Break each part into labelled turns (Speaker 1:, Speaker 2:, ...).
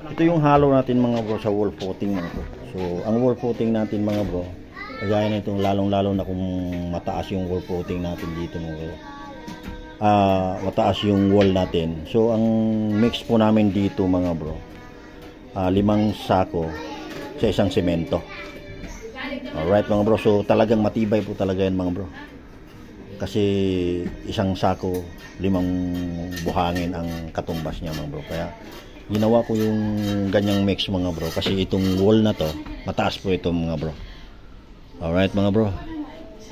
Speaker 1: Ito yung halo natin mga bro sa wall footing mga bro. So ang wall footing natin mga bro, kagaya na itong lalong-lalo na kung mataas yung wall footing natin dito mga bro. Mataas yung wall natin. So ang mix po namin dito mga bro, 5 sako sa isang semento. Alright mga bro, so talagang matibay po talaga yan mga bro. Kasi isang sako, 5 buhangin ang katumbas niya mga bro. Kaya ginawa ko yung ganyang mix mga bro. Kasi itong wall na to, mataas po ito mga bro. Alright mga bro.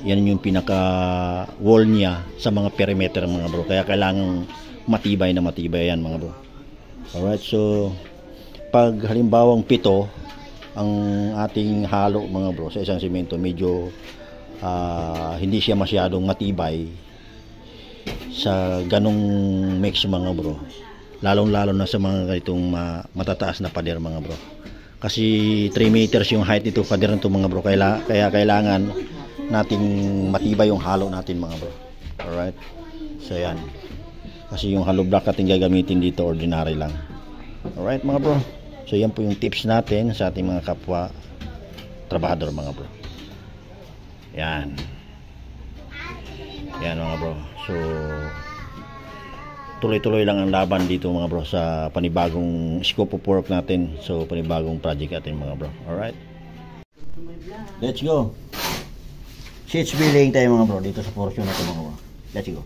Speaker 1: Yan yung pinaka wall niya sa mga perimeter mga bro. Kaya kailangan matibay na matibay yan mga bro. Alright, so pag halimbawang 7 ang ating halo mga bro sa isang semento, medyo hindi siya masyadong matibay sa ganong mix mga bro, lalong-lalo na sa mga ganitong matataas na pader mga bro. Kasi 3 meters yung height nito pader nito mga bro, kaya kailangan nating matibay yung halo natin mga bro. Alright, so yan, kasi yung hollow block natin gagamitin dito ordinary lang. Alright mga bro, so yan po yung tips natin sa ating mga kapwa trabahador mga bro. Yan mga bro, so tuloy-tuloy lang ang laban dito mga bro sa panibagong scope of work natin. So panibagong project natin mga bro. Alright, let's go. Sheets building tayo mga bro dito sa portion na ito mga bro. Let's go.